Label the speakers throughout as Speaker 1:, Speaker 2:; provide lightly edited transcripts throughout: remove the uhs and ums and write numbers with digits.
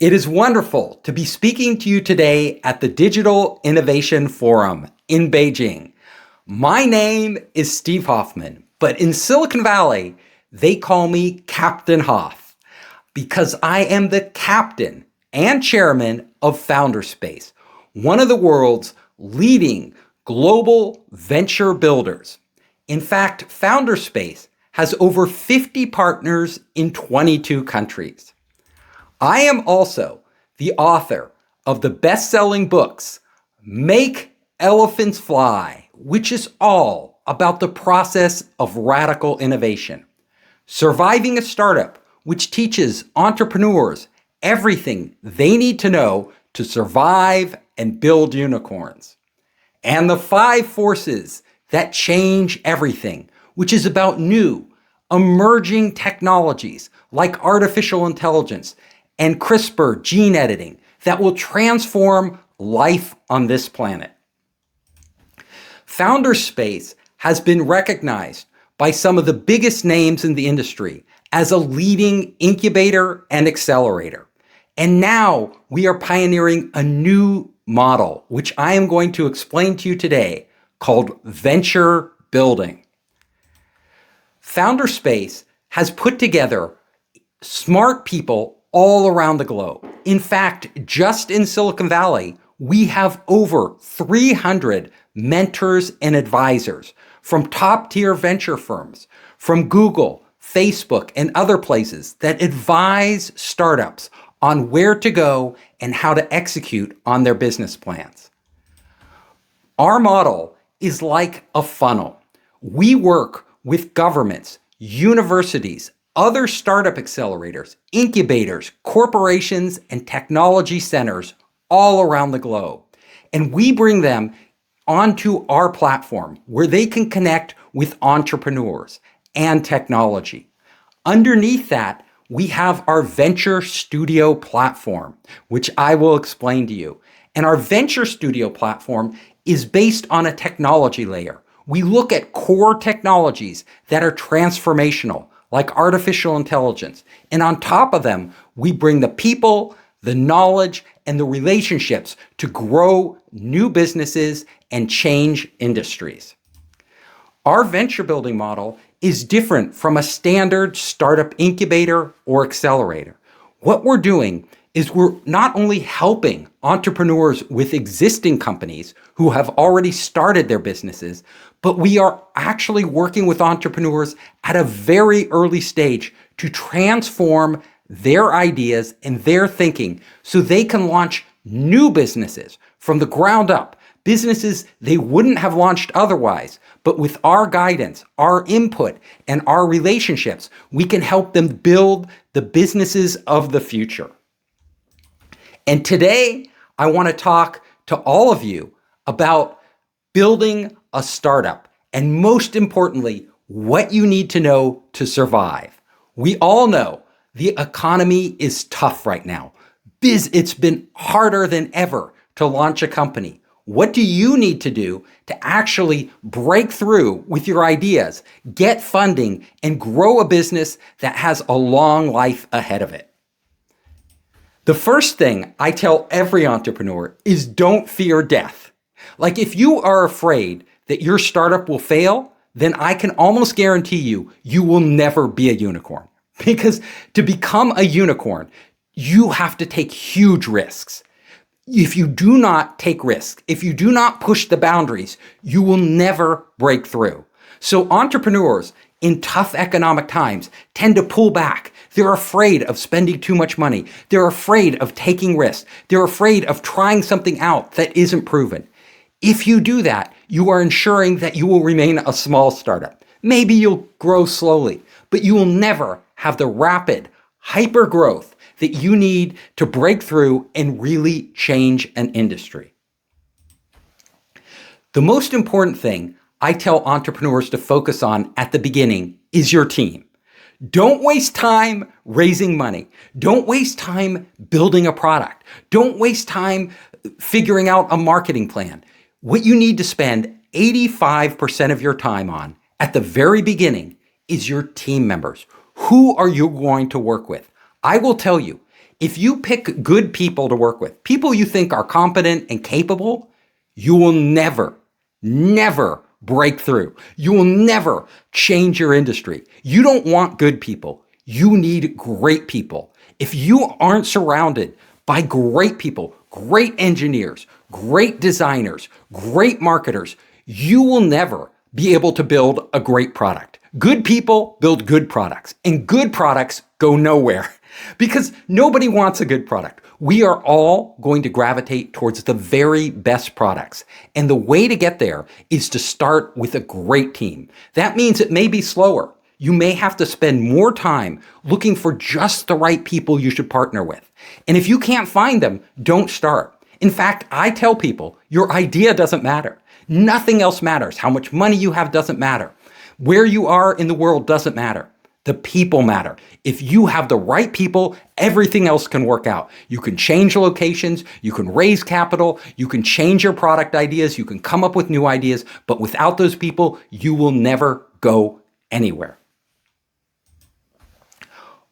Speaker 1: It is wonderful to be speaking to you today at the Digital Innovation Forum in Beijing. My name is Steve Hoffman, but in Silicon Valley, they call me Captain Hoff because I am the captain and chairman of FounderSpace, one of the world's leading global venture builders. In fact, FounderSpace has over 50 partners in 22 countries. I am also the author of the best-selling books, Make Elephants Fly, which is all about the process of radical innovation. Surviving a Startup, which teaches entrepreneurs everything they need to know to survive and build unicorns. And The 5 Forces That Change Everything, which is about new, emerging technologies like artificial intelligence and CRISPR gene editing that will transform life on this planet. FounderSpace has been recognized by some of the biggest names in the industry as a leading incubator and accelerator. And now we are pioneering a new model, which I am going to explain to you today, called venture building. FounderSpace has put together smart people all around the globe. In fact, just in Silicon Valley, we have over 300 mentors and advisors from top-tier venture firms, from Google, Facebook, and other places that advise startups on where to go and how to execute on their business plans. Our model is like a funnel. We work with governments, universities, other startup accelerators, incubators, corporations, and technology centers all around the globe. And we bring them onto our platform where they can connect with entrepreneurs and technology. Underneath that, we have our Venture Studio platform, which I will explain to you. And our Venture Studio platform is based on a technology layer. We look at core technologies that are transformational, like artificial intelligence. And on top of them, we bring the people, the knowledge, and the relationships to grow new businesses and change industries. Our venture building model is different from a standard startup incubator or accelerator. What we're doing is we're not only helping entrepreneurs with existing companies who have already started their businesses, but we are actually working with entrepreneurs at a very early stage to transform their ideas and their thinking so they can launch new businesses from the ground up, businesses they wouldn't have launched otherwise. But with our guidance, our input, and our relationships, we can help them build the businesses of the future. And today, I want to talk to all of you about building a startup, and most importantly, what you need to know to survive. We all know the economy is tough right now. It's been harder than ever to launch a company. What do you need to do to actually break through with your ideas, get funding, and grow a business that has a long life ahead of it? The first thing I tell every entrepreneur is don't fear death. Like if you are afraid that your startup will fail, then I can almost guarantee you will never be a unicorn. Because to become a unicorn, you have to take huge risks. If you do not take risks, if you do not push the boundaries, you will never break through. So entrepreneurs in tough economic times tend to pull back. They're afraid of spending too much money. They're afraid of taking risks. They're afraid of trying something out that isn't proven. If you do that, you are ensuring that you will remain a small startup. Maybe you'll grow slowly, but you will never have the rapid hyper growth that you need to break through and really change an industry. The most important thing I tell entrepreneurs to focus on at the beginning is your team. Don't waste time raising money. Don't waste time building a product. Don't waste time figuring out a marketing plan. What you need to spend 85% of your time on at the very beginning is your team members. Who are you going to work with? I will tell you, If you pick good people to work with, people you think are competent and capable, you will never break through. You will never change your industry. You don't want good people. You need great people. If you aren't surrounded by great people, great engineers, great designers, great marketers, you will never be able to build a great product. Good people build good products, and good products go nowhere because nobody wants a good product. We are all going to gravitate towards the very best products. And the way to get there is to start with a great team. That means it may be slower. You may have to spend more time looking for just the right people you should partner with. And if you can't find them, don't start. In fact, I tell people, your idea doesn't matter. Nothing else matters. How much money you have doesn't matter. Where you are in the world doesn't matter. The people matter. If you have the right people, everything else can work out. You can change locations, you can raise capital, you can change your product ideas, you can come up with new ideas, but without those people, you will never go anywhere.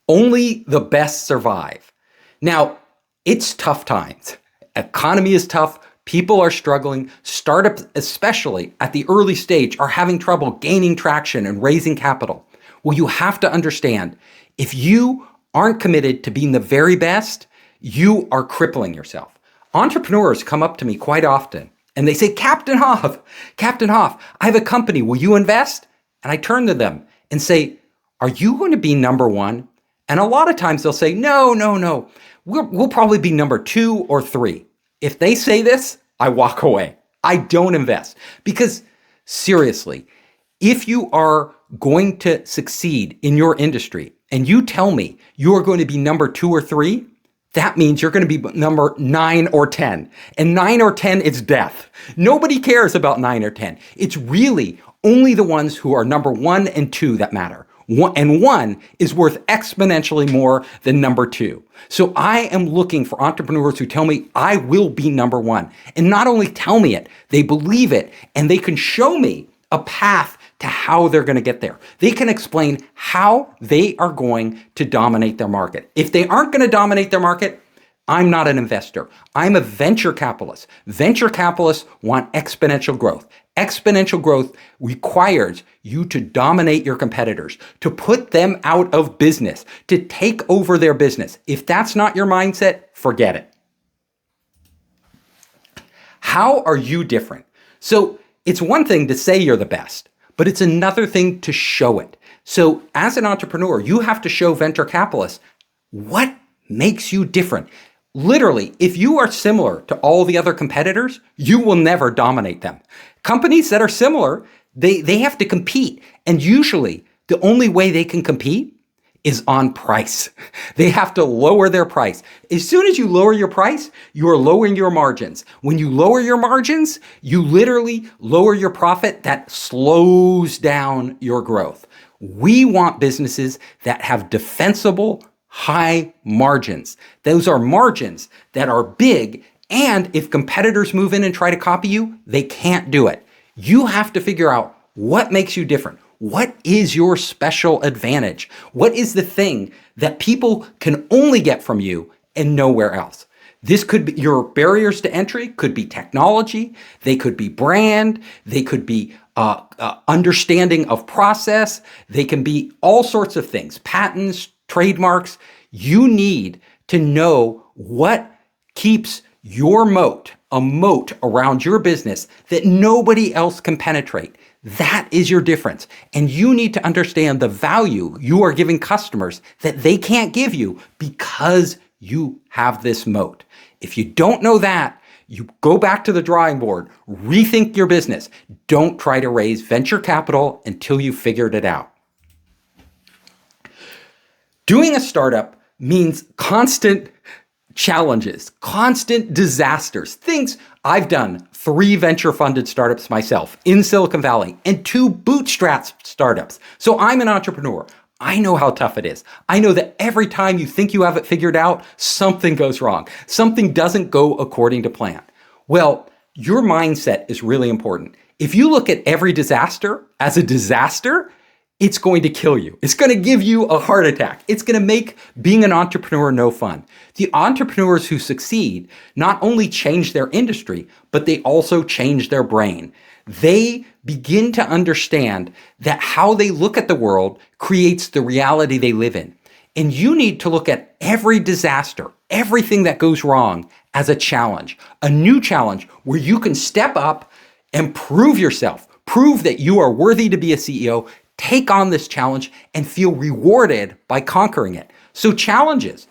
Speaker 1: Only the best survive. Now, it's tough times. Economy is tough. People are struggling. Startups, especially at the early stage, are having trouble gaining traction and raising capital. Well, you have to understand, if you aren't committed to being the very best, you are crippling yourself. Entrepreneurs come up to me quite often and they say, Captain Hoff, I have a company. Will you invest? And I turn to them and say, are you going to be number one? And a lot of times they'll say, no. We'll probably be number 2 or 3. If they say this, I walk away. I don't invest because seriously, if you are going to succeed in your industry and you tell me you are going to be number 2 or 3, that means you're going to be number 9 or 10. And 9 or 10 is death. Nobody cares about 9 or 10. It's really only the ones who are number 1 and 2 that matter. And 1 is worth exponentially more than number 2. So I am looking for entrepreneurs who tell me I will be number 1. And not only tell me it, they believe it, and they can show me a path to how they're going to get there. They can explain how they are going to dominate their market. If they aren't going to dominate their market, I'm not an investor. I'm a venture capitalist. Venture capitalists want exponential growth. Exponential growth requires you to dominate your competitors, to put them out of business, to take over their business. If that's not your mindset, forget it. How are you different? So it's one thing to say you're the best, but it's another thing to show it. So as an entrepreneur, you have to show venture capitalists what makes you different. Literally, if you are similar to all the other competitors, you will never dominate them. Companies that are similar, they have to compete. And usually, the only way they can compete is on price. They have to lower their price. As soon as you lower your price, you are lowering your margins. When you lower your margins, you literally lower your profit. That slows down your growth. We want businesses that have defensible, high margins. Those are margins that are big, and if competitors move in and try to copy you, they can't do it. You have to figure out what makes you different. What is your special advantage? What is the thing that people can only get from you and nowhere else? This could be your barriers to entry, could be technology, they could be brand, they could be understanding of process, they can be all sorts of things, patents, trademarks. You need to know what keeps your moat, a moat around your business that nobody else can penetrate. That is your difference. And you need to understand the value you are giving customers that they can't give you because you have this moat. If you don't know that, you go back to the drawing board, rethink your business. Don't try to raise venture capital until you figured it out. Doing a startup means constant challenges, constant disasters, things. I've done 3 venture-funded startups myself in Silicon Valley and 2 bootstrap startups. So I'm an entrepreneur. I know how tough it is. I know that every time you think you have it figured out, something goes wrong. Something doesn't go according to plan. Well, your mindset is really important. If you look at every disaster as a disaster, it's going to kill you. It's going to give you a heart attack. It's going to make being an entrepreneur no fun. The entrepreneurs who succeed not only change their industry, but they also change their brain. They begin to understand that how they look at the world creates the reality they live in. And you need to look at every disaster, everything that goes wrong as a challenge, a new challenge where you can step up and prove yourself, prove that you are worthy to be a CEO, take on this challenge and feel rewarded by conquering it. So challenges,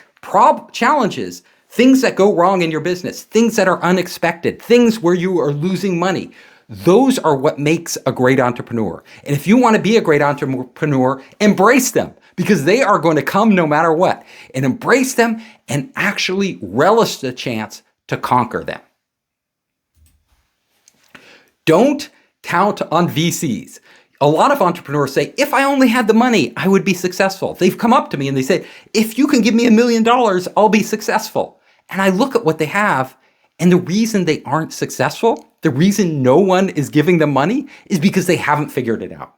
Speaker 1: things that go wrong in your business, things that are unexpected, things where you are losing money, those are what makes a great entrepreneur. And if you want to be a great entrepreneur, embrace them because they are going to come no matter what. And embrace them and actually relish the chance to conquer them. Don't count on VCs. A lot of entrepreneurs say, if I only had the money, I would be successful. They've come up to me and they say, if you can give me $1 million, I'll be successful. And I look at what they have, and the reason they aren't successful, the reason no one is giving them money, is because they haven't figured it out.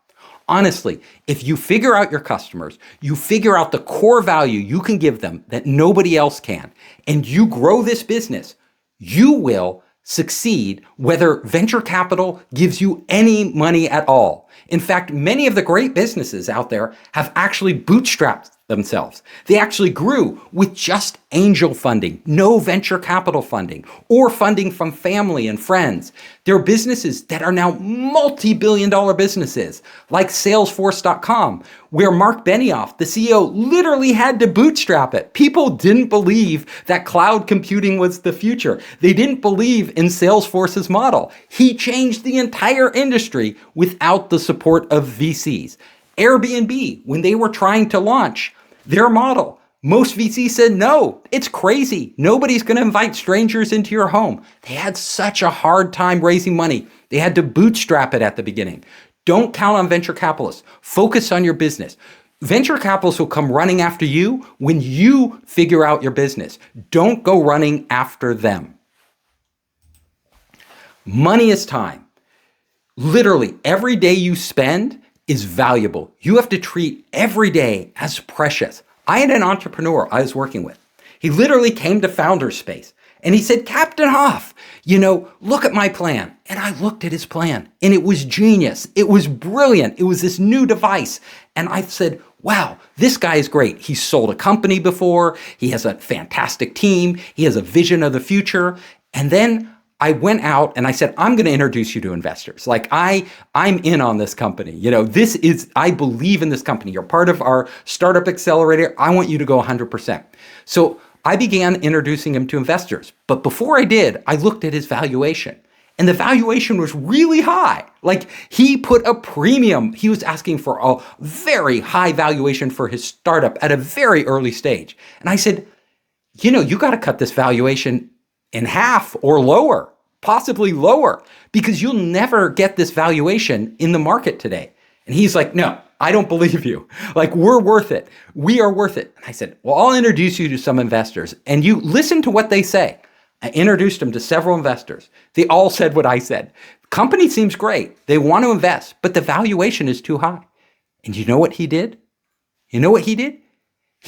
Speaker 1: Honestly, if you figure out your customers, you figure out the core value you can give them that nobody else can, and you grow this business, you will succeed whether venture capital gives you any money at all. In fact, many of the great businesses out there have actually bootstrapped themselves. They actually grew with just angel funding, no venture capital funding, or funding from family and friends. There are businesses that are now multi-billion-dollar businesses, like Salesforce.com, where Mark Benioff, the CEO, literally had to bootstrap it. People didn't believe that cloud computing was the future. They didn't believe in Salesforce's model. He changed the entire industry without the support of VCs. Airbnb, when they were trying to launch their model, most VCs said, no, it's crazy. Nobody's going to invite strangers into your home. They had such a hard time raising money. They had to bootstrap it at the beginning. Don't count on venture capitalists. Focus on your business. Venture capitalists will come running after you when you figure out your business. Don't go running after them. Money is time. Literally, every day you spend is valuable. You have to treat every day as precious. I had an entrepreneur I was working with. He literally came to Founders Space and he said, Captain Hoff, look at my plan. And I looked at his plan and it was genius. It was brilliant. It was this new device. And I said, wow, this guy is great. He's sold a company before. He has a fantastic team. He has a vision of the future. And then I went out and I said, I'm going to introduce you to investors. Like I'm in on this company. I believe in this company. You're part of our startup accelerator. I want you to go 100%. So I began introducing him to investors. But before I did, I looked at his valuation. And the valuation was really high. Like he put a premium. He was asking for a very high valuation for his startup at a very early stage. And I said, you got to cut this valuation in half or lower, possibly lower, because you'll never get this valuation in the market today. And he's like, no, I don't believe you. Like, we're worth it. We are worth it. And I said, well, I'll introduce you to some investors and you listen to what they say. I introduced him to several investors. They all said what I said. Company seems great. They want to invest, but the valuation is too high. And you know what he did? He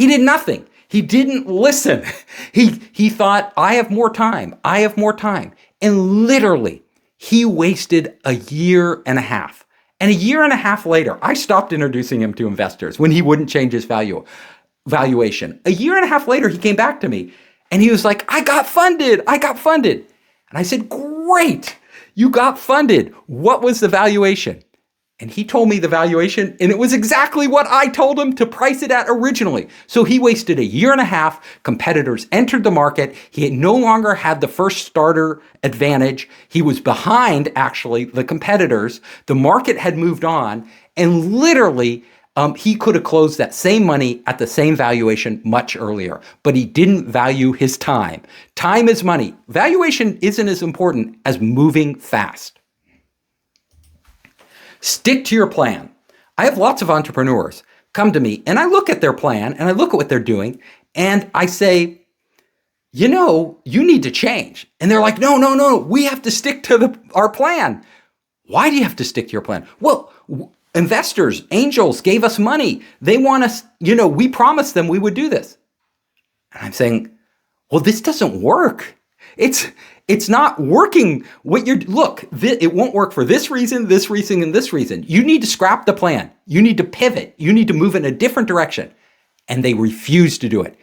Speaker 1: did nothing. He didn't listen. He thought, I have more time. And literally, he wasted a year and a half. And a year and a half later, I stopped introducing him to investors when he wouldn't change his valuation. A year and a half later, he came back to me and he was like, I got funded. And I said, great, you got funded. What was the valuation? And he told me the valuation, and it was exactly what I told him to price it at originally. So he wasted a year and a half. Competitors entered the market. He no longer had the first starter advantage. He was behind, actually, the competitors. The market had moved on, and literally, he could have closed that same money at the same valuation much earlier, but he didn't value his time. Time is money. Valuation isn't as important as moving fast. Stick to your plan. I have lots of entrepreneurs come to me and I look at their plan and I look at what they're doing and I say, you need to change. And they're like, no, we have to stick to our plan. Why do you have to stick to your plan? Well, Investors, angels gave us money. They want us, we promised them we would do this. And I'm saying, well, this doesn't work. It's not working. It won't work for this reason, and this reason. You need to scrap the plan. You need to pivot. You need to move in a different direction. And they refuse to do it.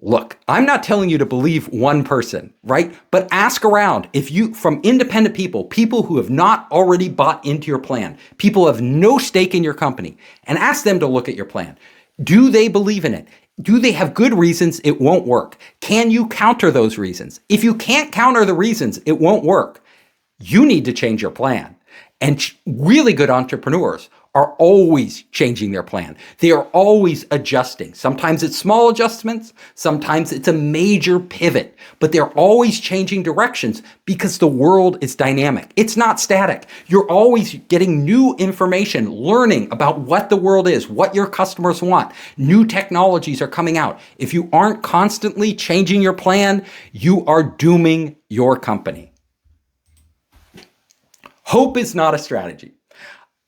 Speaker 1: Look, I'm not telling you to believe one person, right? But ask around. From independent people who have not already bought into your plan, people who have no stake in your company, and ask them to look at your plan. Do they believe in it? Do they have good reasons it won't work? Can you counter those reasons? If you can't counter the reasons it won't work, you need to change your plan. And really good entrepreneurs are always changing their plan. They are always adjusting. Sometimes it's small adjustments, sometimes it's a major pivot, but they're always changing directions because the world is dynamic. It's not static. You're always getting new information, learning about what the world is, what your customers want. New technologies are coming out. If you aren't constantly changing your plan, you are dooming your company. Hope is not a strategy.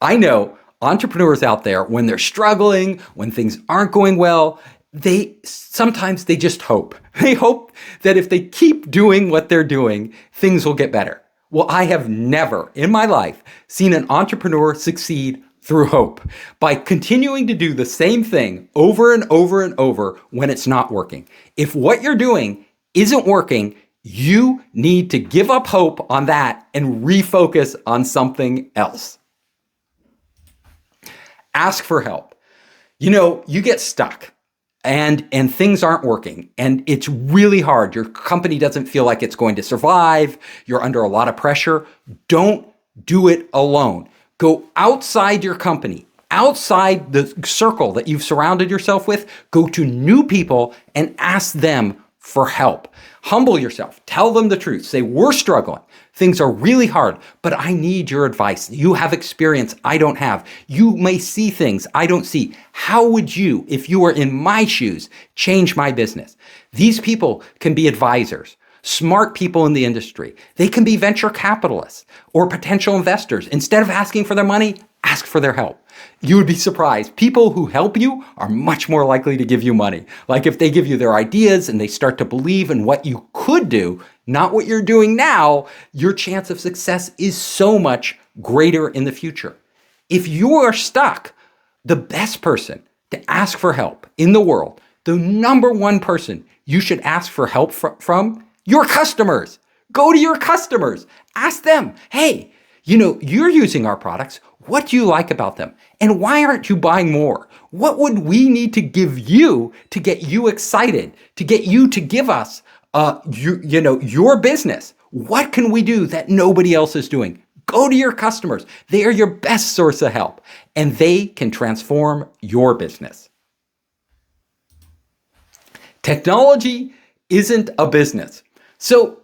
Speaker 1: I know entrepreneurs out there, when they're struggling, when things aren't going well, sometimes they just hope. They hope that if they keep doing what they're doing, things will get better. Well, I have never in my life seen an entrepreneur succeed through hope by continuing to do the same thing over and over and over when it's not working. If what you're doing isn't working, you need to give up hope on that and refocus on something else. Ask for help. You get stuck and things aren't working and it's really hard. Your company doesn't feel like it's going to survive. You're under a lot of pressure. Don't do it alone. Go outside your company, outside the circle that you've surrounded yourself with. Go to new people and ask them for help. Humble yourself. Tell them the truth. Say, we're struggling. Things are really hard, but I need your advice. You have experience I don't have. You may see things I don't see. How would you, if you were in my shoes, change my business? These people can be advisors, smart people in the industry. They can be venture capitalists or potential investors. Instead of asking for their money, ask for their help. You would be surprised. People who help you are much more likely to give you money. Like if they give you their ideas and they start to believe in what you could do, not what you're doing now, your chance of success is so much greater in the future. If you are stuck, the best person to ask for help in the world, the number one person you should ask for help from, your customers. Go to your customers. Ask them, hey, you're using our products. What do you like about them? And why aren't you buying more? What would we need to give you to get you excited, to get you to give us your business? What can we do that nobody else is doing? Go to your customers. They are your best source of help, and they can transform your business. Technology isn't a business. So,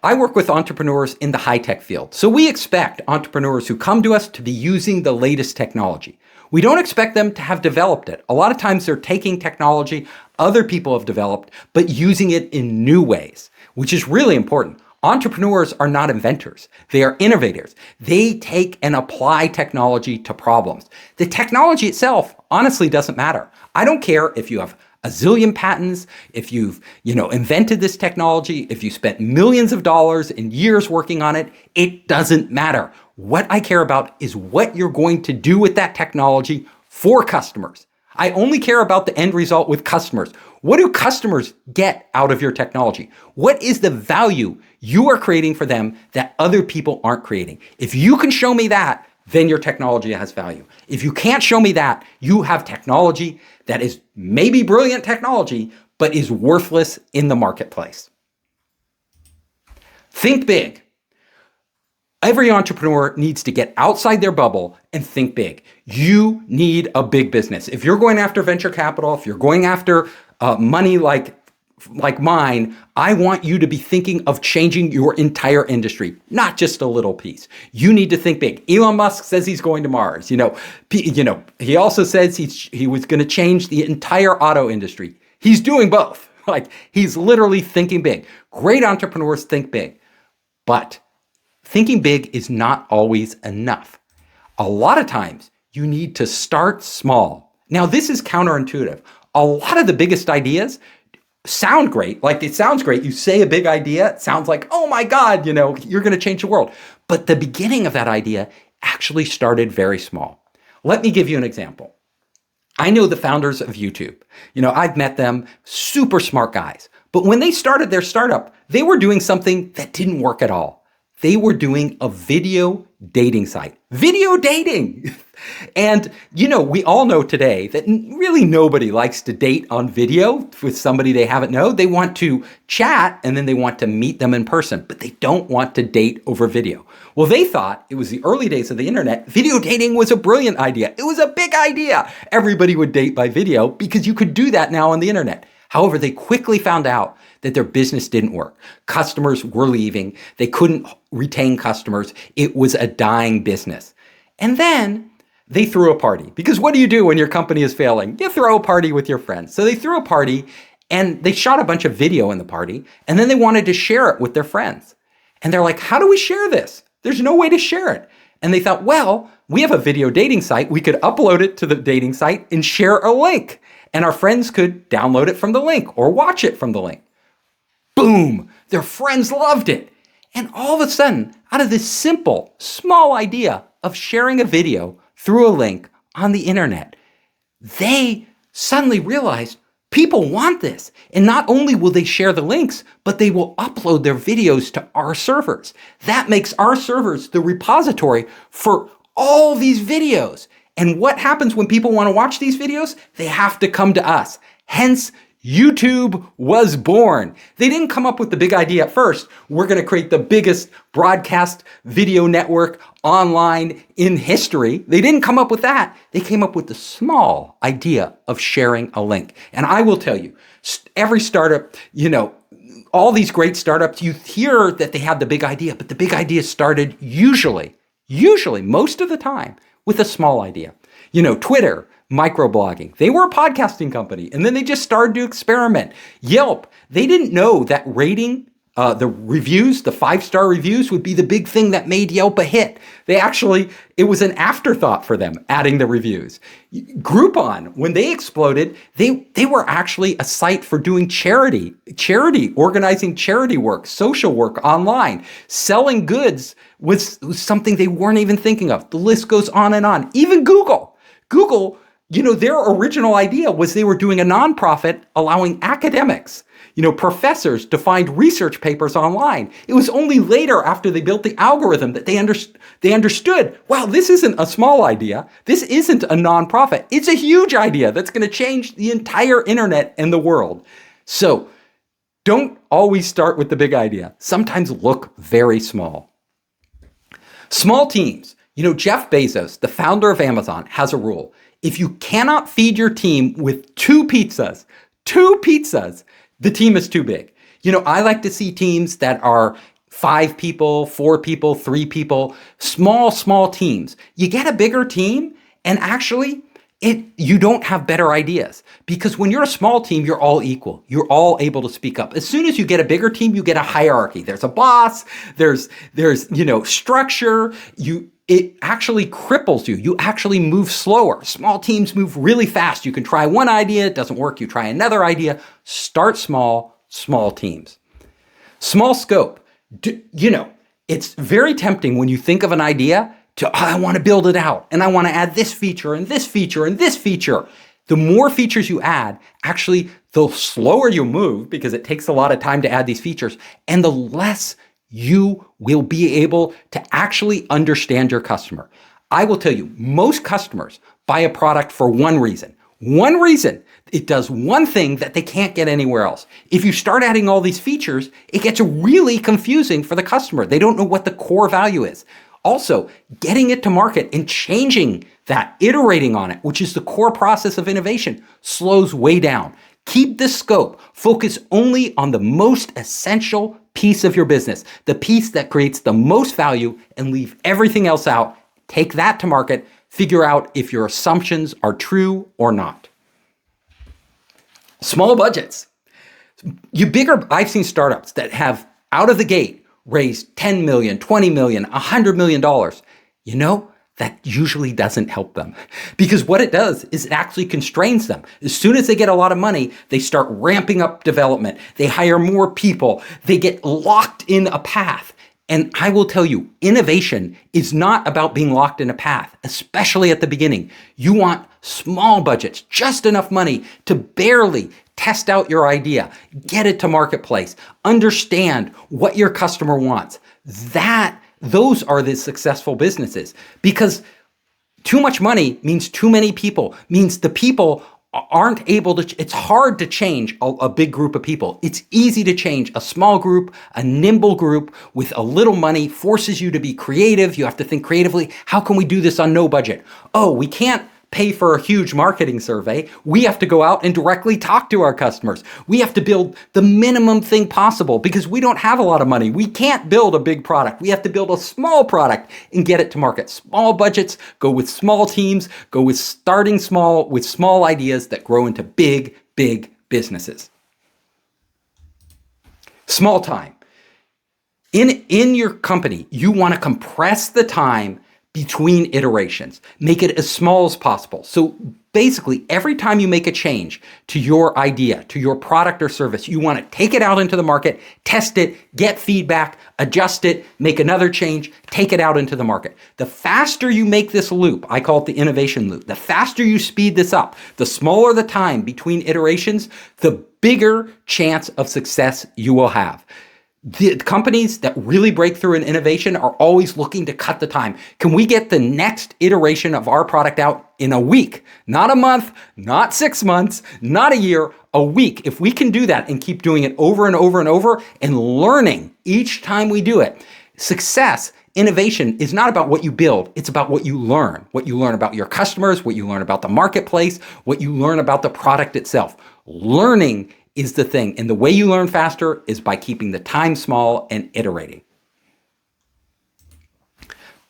Speaker 1: I work with entrepreneurs in the high-tech field. So we expect entrepreneurs who come to us to be using the latest technology. We don't expect them to have developed it. A lot of times they're taking technology other people have developed, but using it in new ways, which is really important. Entrepreneurs are not inventors. They are innovators. They take and apply technology to problems. The technology itself honestly doesn't matter. I don't care if you have a zillion patents, if you've, invented this technology, if you spent millions of dollars and years working on it, it doesn't matter. What I care about is what you're going to do with that technology for customers. I only care about the end result with customers. What do customers get out of your technology? What is the value you are creating for them that other people aren't creating? If you can show me that, then your technology has value. If you can't show me that, you have technology that is maybe brilliant technology, but is worthless in the marketplace. Think big. Every entrepreneur needs to get outside their bubble and think big. You need a big business. If you're going after venture capital, if you're going after money like mine, I want you to be thinking of changing your entire industry, not just a little piece. You need to think big. Elon Musk says he's going to Mars. He also says he was going to change the entire auto industry. He's doing both. He's literally thinking big. Great entrepreneurs think big, but thinking big is not always enough. a lot of times you need to start small. Now, this is counterintuitive. A lot of the biggest ideas sound great. Like it sounds great. You say a big idea, it sounds like, oh my God, you're going to change the world. But the beginning of that idea actually started very small. Let me give you an example. I know the founders of YouTube. I've met them, super smart guys. But when they started their startup, they were doing something that didn't work at all. They were doing a video dating site. Video dating! And, we all know today that really nobody likes to date on video with somebody they haven't known. They want to chat and then they want to meet them in person, but they don't want to date over video. Well, they thought it was the early days of the internet. Video dating was a brilliant idea. It was a big idea. Everybody would date by video because you could do that now on the internet. However, they quickly found out that their business didn't work. Customers were leaving. They couldn't retain customers. It was a dying business. And then they threw a party. Because what do you do when your company is failing? You throw a party with your friends. So they threw a party and they shot a bunch of video in the party. And then they wanted to share it with their friends. And they're like, how do we share this? There's no way to share it. And they thought, well, we have a video dating site. We could upload it to the dating site and share a link. And our friends could download it from the link or watch it from the link. Boom! Their friends loved it. And all of a sudden, out of this simple, small idea of sharing a video through a link on the internet, they suddenly realized people want this. And not only will they share the links, but they will upload their videos to our servers. That makes our servers the repository for all these videos. And what happens when people want to watch these videos? They have to come to us. Hence, YouTube was born. They didn't come up with the big idea at first. We're going to create the biggest broadcast video network online in history. They didn't come up with that. They came up with the small idea of sharing a link. And I will tell you, every startup, all these great startups, you hear that they have the big idea, but the big idea started usually, most of the time, with a small idea. Twitter, microblogging. They were a podcasting company, and then they just started to experiment. Yelp, they didn't know that rating the reviews, the 5-star reviews would be the big thing that made Yelp a hit. It was an afterthought for them, adding the reviews. Groupon, when they exploded, they were actually a site for doing charity, organizing charity work, social work online. Selling goods was something they weren't even thinking of. The list goes on and on. Even Google, their original idea was they were doing a nonprofit allowing academics, professors to find research papers online. It was only later after they built the algorithm that they understood, wow, this isn't a small idea. This isn't a nonprofit. It's a huge idea that's going to change the entire internet and the world. So don't always start with the big idea. Sometimes look very small. Small teams. Jeff Bezos, the founder of Amazon, has a rule. If you cannot feed your team with two pizzas, the team is too big. I like to see teams that are 5 people, 4 people, 3 people, small teams. You get a bigger team and actually you don't have better ideas, because when you're a small team, you're all equal. You're all able to speak up. As soon as you get a bigger team, you get a hierarchy. There's a boss, there's structure. It actually cripples you. You actually move slower. Small teams move really fast. You can try one idea, it doesn't work. You try another idea. Start small teams. Small scope. It's very tempting when you think of an idea I want to build it out and I want to add this feature and this feature and this feature. The more features you add, actually, the slower you move, because it takes a lot of time to add these features, and the less you will be able to actually understand your customer. I will tell you, most customers buy a product for one reason. It does one thing that they can't get anywhere else. If you start adding all these features, it gets really confusing for the customer. They don't know what the core value is. Also, getting it to market and changing that, iterating on it, which is the core process of innovation, slows way down. Keep the scope. Focus only on the most essential piece of your business, the piece that creates the most value, and leave everything else out. Take that to market. Figure out if your assumptions are true or not. Small budgets. I've seen startups that have out of the gate raised $10 million, $20 million, $100 million. that usually doesn't help them, because what it does is it actually constrains them. As soon as they get a lot of money, they start ramping up development. They hire more people. They get locked in a path. And I will tell you, innovation is not about being locked in a path, especially at the beginning. You want small budgets, just enough money to barely test out your idea, get it to marketplace, understand what your customer wants. Those are the successful businesses, because too much money means too many people, means the people aren't able to, it's hard to change a big group of people. It's easy to change a small group, a nimble group with a little money, forces you to be creative. You have to think creatively. How can we do this on no budget? Oh, we can't pay for a huge marketing survey. We have to go out and directly talk to our customers. We have to build the minimum thing possible because we don't have a lot of money. We can't build a big product. We have to build a small product and get it to market. Small budgets, go with small teams, go with starting small, with small ideas that grow into big, big businesses. Small time. In your company, you want to compress the time between iterations, make it as small as possible. So basically, every time you make a change to your idea, to your product or service, you want to take it out into the market, test it, get feedback, adjust it, make another change, take it out into the market. The faster you make this loop, I call it the innovation loop, the faster you speed this up, the smaller the time between iterations, the bigger chance of success you will have. The companies that really break through in innovation are always looking to cut the time. Can we get the next iteration of our product out in a week? Not a month, not 6 months, not a year, a week. If we can do that and keep doing it over and over and over and learning each time we do it, success, innovation is not about what you build. It's about what you learn about your customers, what you learn about the marketplace, what you learn about the product itself. Learning is the thing. And the way you learn faster is by keeping the time small and iterating.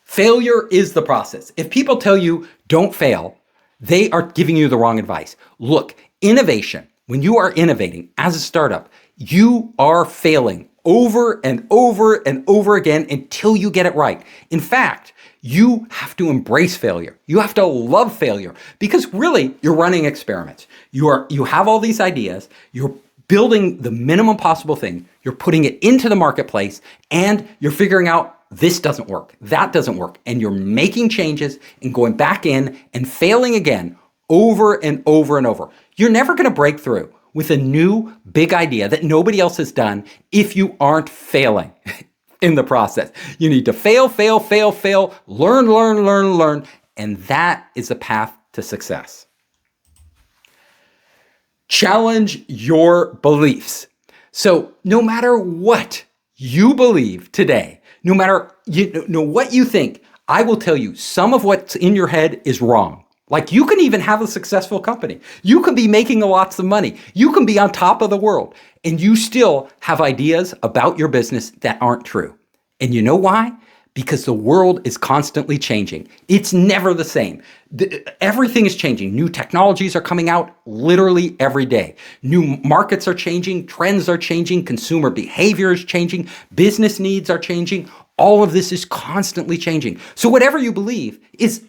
Speaker 1: Failure is the process. If people tell you don't fail, they are giving you the wrong advice. Look, innovation, when you are innovating as a startup, you are failing over and over and over again until you get it right. In fact, you have to embrace failure. You have to love failure, because really you're running experiments. You have all these ideas, you're building the minimum possible thing, you're putting it into the marketplace, and you're figuring out this doesn't work, that doesn't work, and you're making changes and going back in and failing again over and over and over. You're never going to break through with a new big idea that nobody else has done if you aren't failing in the process. You need to fail, learn, and that is the path to success. Challenge your beliefs. So no matter what you believe today, no matter what you think, I will tell you some of what's in your head is wrong. Like, you can even have a successful company. You can be making lots of money. You can be on top of the world, and you still have ideas about your business that aren't true. And you know why? Because the world is constantly changing. It's never the same. Everything is changing. New technologies are coming out literally every day. New markets are changing, trends are changing, consumer behavior is changing, business needs are changing. All of this is constantly changing. So whatever you believe is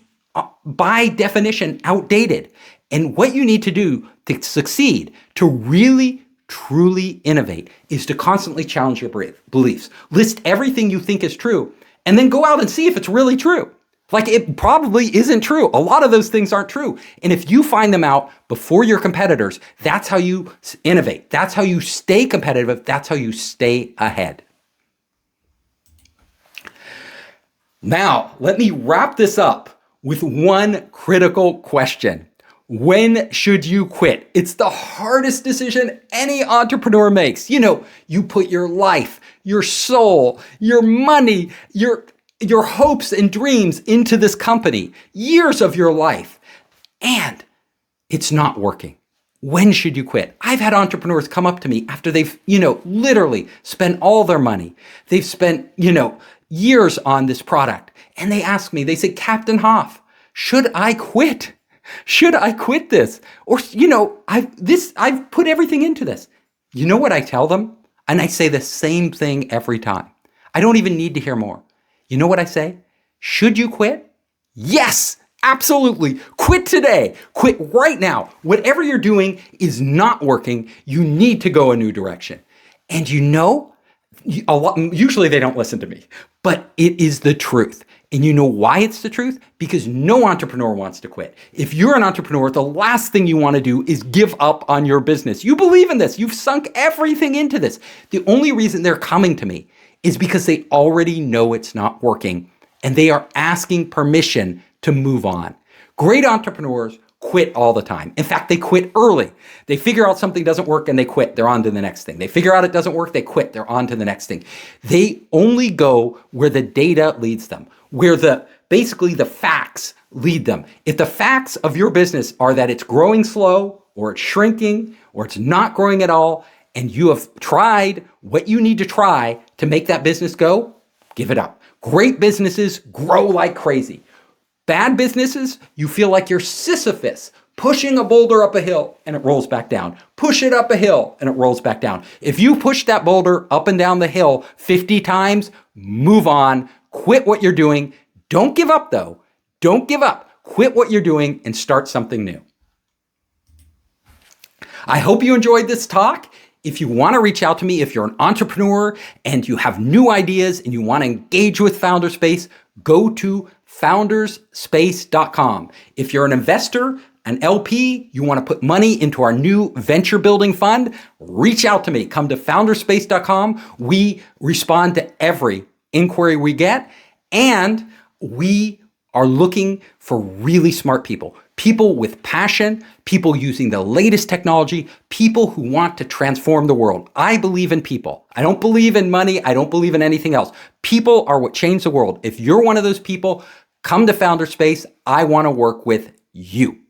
Speaker 1: by definition outdated. And what you need to do to succeed, to really truly innovate, is to constantly challenge your beliefs. List everything you think is true, and then go out and see if it's really true. Like, it probably isn't true. A lot of those things aren't true. And if you find them out before your competitors, that's how you innovate. That's how you stay competitive. That's how you stay ahead. Now, let me wrap this up with one critical question. When should you quit? It's the hardest decision any entrepreneur makes. You put your life, your soul, your money, your hopes and dreams into this company, years of your life, and it's not working. When should you quit? I've had entrepreneurs come up to me after they've, literally spent all their money. They've spent, years on this product, and they ask me, they say, Captain Hoff, should I quit? Should I quit this? Or, I've put everything into this. You know what I tell them? And I say the same thing every time. I don't even need to hear more. You know what I say? Should you quit? Yes, absolutely. Quit today. Quit right now. Whatever you're doing is not working. You need to go a new direction. And usually they don't listen to me, but it is the truth. And you know why it's the truth? Because no entrepreneur wants to quit. If you're an entrepreneur, the last thing you want to do is give up on your business. You believe in this. You've sunk everything into this. The only reason they're coming to me is because they already know it's not working and they are asking permission to move on. Great entrepreneurs quit all the time. In fact, they quit early. They figure out something doesn't work and they quit. They're on to the next thing. They figure out it doesn't work, they quit. They're on to the next thing. They only go where the data leads them, where basically the facts lead them. If the facts of your business are that it's growing slow or it's shrinking or it's not growing at all, and you have tried what you need to try to make that business go, give it up. Great businesses grow like crazy. Bad businesses, you feel like you're Sisyphus pushing a boulder up a hill and it rolls back down. Push it up a hill and it rolls back down. If you push that boulder up and down the hill 50 times, move on, quit what you're doing. Don't give up though. Don't give up. Quit what you're doing and start something new. I hope you enjoyed this talk. If you want to reach out to me, if you're an entrepreneur and you have new ideas and you want to engage with Founderspace, go to founderspace.com. If you're an investor, an LP, you want to put money into our new venture building fund, reach out to me. Come to founderspace.com. We respond to every inquiry we get, and we are looking for really smart people with passion, people using the latest technology, people who want to transform the world. I believe in people. I don't believe in money. I don't believe in anything else. People are what change the world. If you're one of those people, come to Founderspace. I want to work with you.